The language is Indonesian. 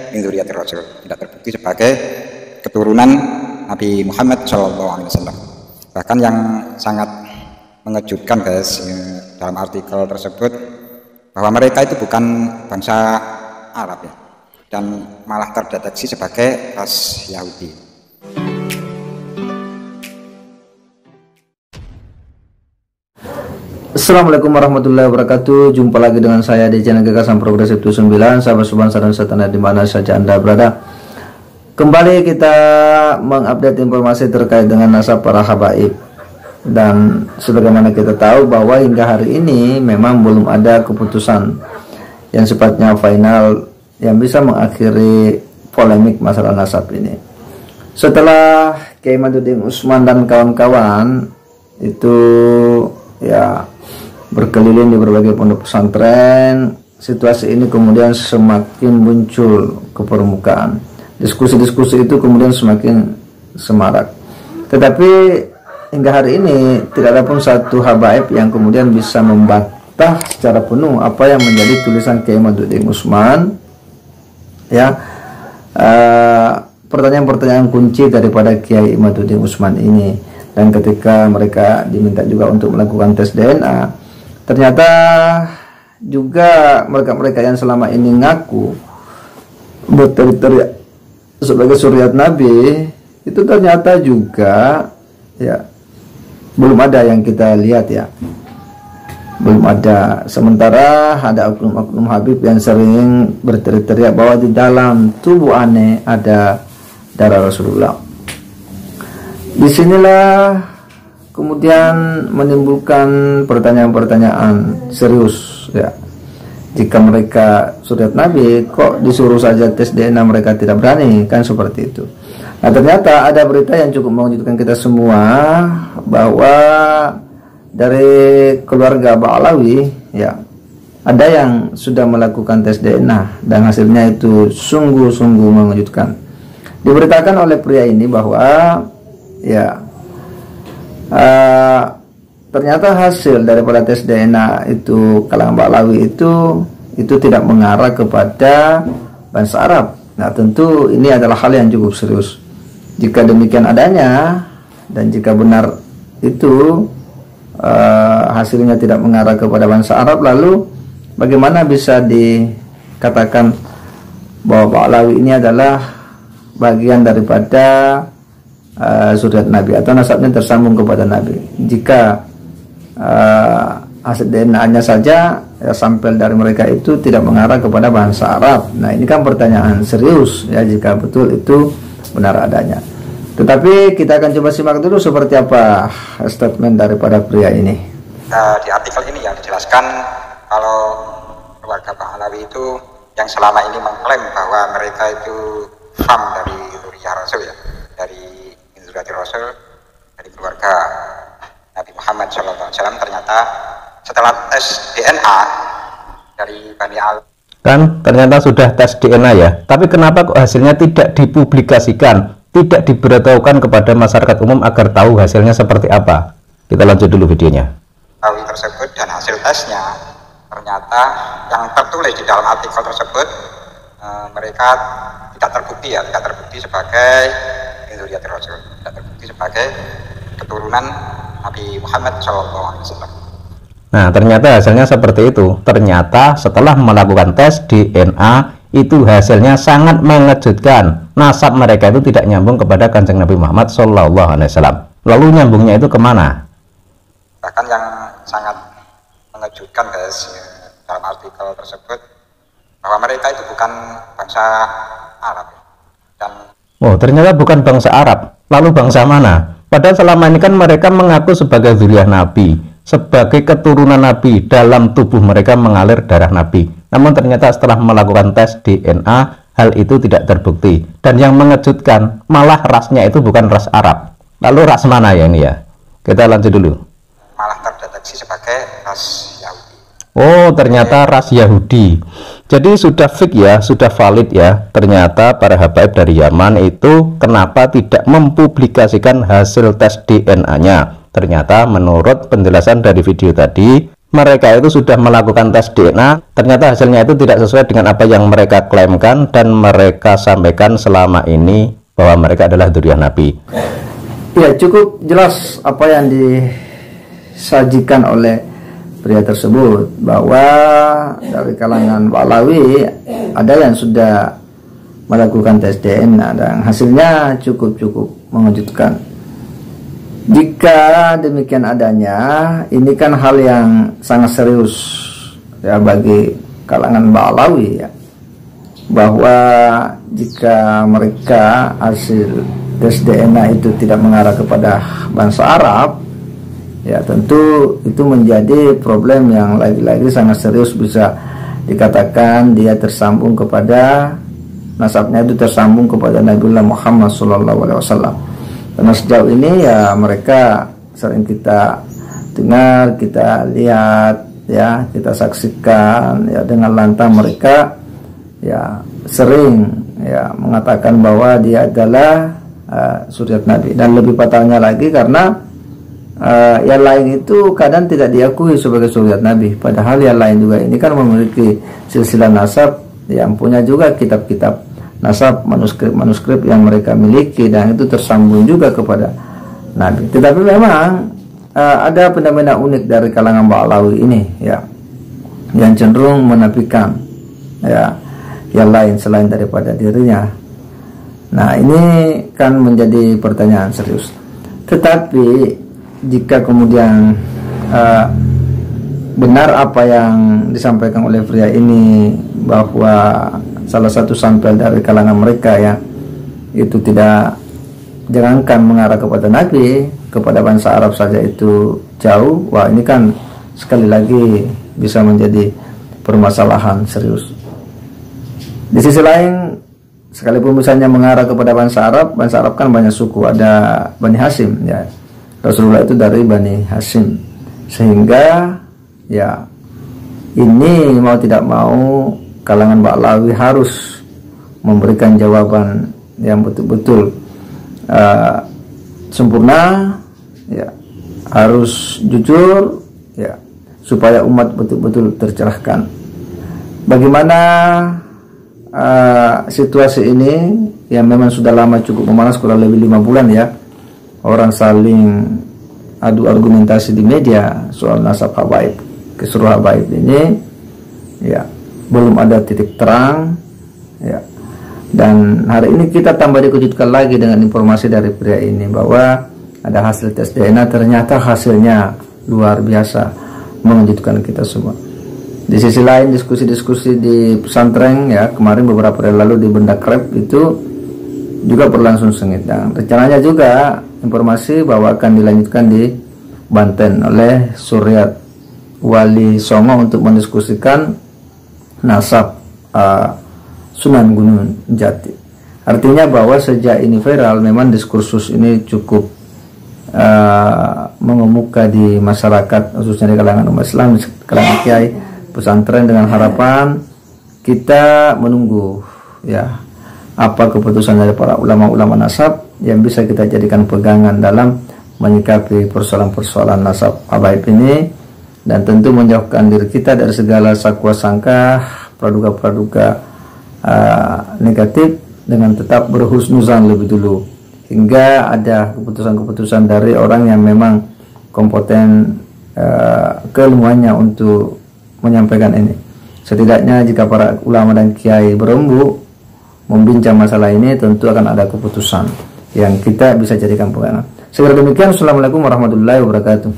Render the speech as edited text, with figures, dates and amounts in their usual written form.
min dzurriyyatir rasul, tidak terbukti sebagai keturunan Nabi Muhammad SAW. Bahkan yang sangat mengejutkan guys, dalam artikel tersebut bahwa mereka itu bukan bangsa Arab ya, dan malah terdeteksi sebagai ras Yahudi. Assalamualaikum warahmatullahi wabarakatuh. Jumpa lagi dengan saya di channel Gagasan Progresif 79. Sahabat sebangsa dan setanah di mana saja Anda berada. Kembali kita mengupdate informasi terkait dengan nasab para habaib. Dan sebagaimana kita tahu bahwa hingga hari ini memang belum ada keputusan yang sifatnya final yang bisa mengakhiri polemik masalah nasab ini. Setelah Kiai Imaduddin Utsman dan kawan-kawan itu ya berkeliling di berbagai pondok pesantren, situasi ini kemudian semakin muncul ke permukaan. Diskusi-diskusi itu kemudian semakin semarak. Tetapi hingga hari ini tidak ada pun satu habaib yang kemudian bisa membantah secara penuh apa yang menjadi tulisan Kiai Imaduddin Utsman. Ya, pertanyaan-pertanyaan kunci daripada Kiai Imaduddin Utsman ini. Dan ketika mereka diminta juga untuk melakukan tes DNA, ternyata juga mereka-mereka yang selama ini ngaku berteriak sebagai suriat Nabi itu ternyata juga ya belum ada yang kita lihat ya, belum ada. Sementara ada oknum-oknum Habib yang sering berteriak bahwa di dalam tubuh aneh ada darah Rasulullah. Disinilah kemudian menimbulkan pertanyaan-pertanyaan serius ya. Jika mereka suriat Nabi, kok disuruh saja tes DNA mereka tidak berani, kan seperti itu. Nah, ternyata ada berita yang cukup mengejutkan kita semua bahwa dari keluarga Ba'alawi ya, ada yang sudah melakukan tes DNA dan hasilnya itu sungguh-sungguh mengejutkan. Diberitakan oleh pria ini bahwa ya ternyata hasil daripada tes DNA itu kalangan Ba'alawi itu tidak mengarah kepada bangsa Arab. Nah, tentu ini adalah hal yang cukup serius. Jika demikian adanya dan jika benar itu hasilnya tidak mengarah kepada bangsa Arab, lalu bagaimana bisa dikatakan bahwa Ba'alawi ini adalah bagian daripada suriat Nabi atau nasabnya tersambung kepada Nabi? Jika hasil DNA-nya saja ya, sampel dari mereka itu tidak mengarah kepada bangsa Arab. Nah, ini kan pertanyaan serius ya, jika betul itu benar adanya. Tetapi kita akan coba simak dulu seperti apa statement daripada pria ini. Di artikel ini yang dijelaskan kalau keluarga Ba'alawi itu yang selama ini mengklaim bahwa mereka itu fam dari dzurriyyah Rasul ya, dari dzurriyyatir Rasul, dari keluarga Nabi Muhammad SAW, ternyata setelah tes DNA dari Bani Al kan ternyata sudah tes DNA ya, tapi kenapa kok hasilnya tidak dipublikasikan, tidak diberitahukan kepada masyarakat umum agar tahu hasilnya seperti apa? Kita lanjut dulu videonya. Tersebut dan hasil tesnya ternyata yang tertulis di dalam artikel tersebut mereka tidak terbukti ya, tidak terbukti sebagai dzurriyyatir Rasul, tidak terbukti sebagai keturunan Nabi Muhammad SAW. Nah, ternyata hasilnya seperti itu. Ternyata setelah melakukan tes DNA itu hasilnya sangat mengejutkan. Nasab mereka itu tidak nyambung kepada Kanjeng Nabi Muhammad SAW. Lalu nyambungnya itu kemana? Bahkan yang sangat mengejutkan guys, dalam artikel tersebut bahwa mereka itu bukan bangsa Arab dan ternyata bukan bangsa Arab. Lalu bangsa mana? Padahal selama ini kan mereka mengaku sebagai dzurriyyah Nabi, sebagai keturunan Nabi, dalam tubuh mereka mengalir darah Nabi. Namun ternyata setelah melakukan tes DNA, hal itu tidak terbukti. Dan yang mengejutkan, malah rasnya itu bukan ras Arab. Lalu ras mana ya ini ya? Kita lanjut dulu. Malah terdeteksi sebagai ras Yahudi. Oh, ternyata ras Yahudi. Jadi sudah fix ya, sudah valid ya. Ternyata para habaib dari Yaman itu kenapa tidak mempublikasikan hasil tes DNA-nya? Ternyata menurut penjelasan dari video tadi, mereka itu sudah melakukan tes DNA, ternyata hasilnya itu tidak sesuai dengan apa yang mereka klaimkan dan mereka sampaikan selama ini bahwa mereka adalah dzurriyyah Nabi. Ya, cukup jelas apa yang disajikan oleh pria tersebut, bahwa dari kalangan Ba'alawi ada yang sudah melakukan tes DNA dan hasilnya cukup mengejutkan. Jika demikian adanya, ini kan hal yang sangat serius ya bagi kalangan Ba'alawi ya, bahwa jika mereka hasil tes DNA itu tidak mengarah kepada bangsa Arab, ya tentu itu menjadi problem yang lagi-lagi sangat serius, bisa dikatakan dia tersambung kepada nasabnya itu tersambung kepada Nabiullah Muhammad SAW. Karena sejauh ini ya mereka sering kita dengar, kita lihat ya, kita saksikan ya, dengan lantang mereka ya sering ya mengatakan bahwa dia adalah zuriat Nabi. Dan lebih fatalnya lagi karena yang lain itu kadang tidak diakui sebagai zuriat Nabi, padahal yang lain juga ini kan memiliki silsilah nasab yang punya juga kitab-kitab nasab, manuskrip yang mereka miliki, dan itu tersambung juga kepada Nabi. Tetapi memang ada fenomena unik dari kalangan Ba'alawi ini ya, yang cenderung menafikan ya yang lain selain daripada dirinya. Nah, ini kan menjadi pertanyaan serius. Tetapi jika kemudian benar apa yang disampaikan oleh pria ini, bahwa salah satu sampel dari kalangan mereka ya itu tidak, jangankan mengarah kepada Nabi, kepada bangsa Arab saja itu jauh. Wah, ini kan sekali lagi bisa menjadi permasalahan serius. Di sisi lain, sekalipun misalnya mengarah kepada bangsa Arab kan banyak suku, ada Bani Hashim ya, Rasulullah itu dari Bani Hashim, sehingga ya ini mau tidak mau kalangan Ba'alawi harus memberikan jawaban yang betul-betul sempurna ya, harus jujur ya, supaya umat betul-betul tercerahkan. Bagaimana situasi ini yang memang sudah lama cukup memanas, kurang lebih 5 bulan ya, orang saling adu argumentasi di media soal nasab habaib, kisruh habaib ini ya, belum ada titik terang ya. Dan hari ini kita tambah dikejutkan lagi dengan informasi dari pria ini bahwa ada hasil tes DNA, ternyata hasilnya luar biasa mengejutkan kita semua. Di sisi lain, diskusi-diskusi di pesantren ya, kemarin beberapa hari lalu di Benda Krep itu juga berlangsung sengit, dan rencananya juga informasi bahwa akan dilanjutkan di Banten oleh Suryat Wali Songo untuk mendiskusikan nasab Sunan Gunung Jati. Artinya bahwa sejak ini viral, memang diskursus ini cukup mengemuka di masyarakat, khususnya di kalangan umat Islam, di kalangan kiai pesantren, dengan harapan kita menunggu ya apa keputusan dari para ulama-ulama nasab yang bisa kita jadikan pegangan dalam menyikapi persoalan-persoalan nasab habaib ini, dan tentu menjauhkan diri kita dari segala sakwa sangka, praduga-praduga negatif, dengan tetap berhusnuzan lebih dulu hingga ada keputusan-keputusan dari orang yang memang kompeten keilmuannya untuk menyampaikan ini. Setidaknya jika para ulama dan kiai berembuk membincang masalah ini, tentu akan ada keputusan yang kita bisa jadikan pegangan. Segera demikian, assalamualaikum warahmatullahi wabarakatuh.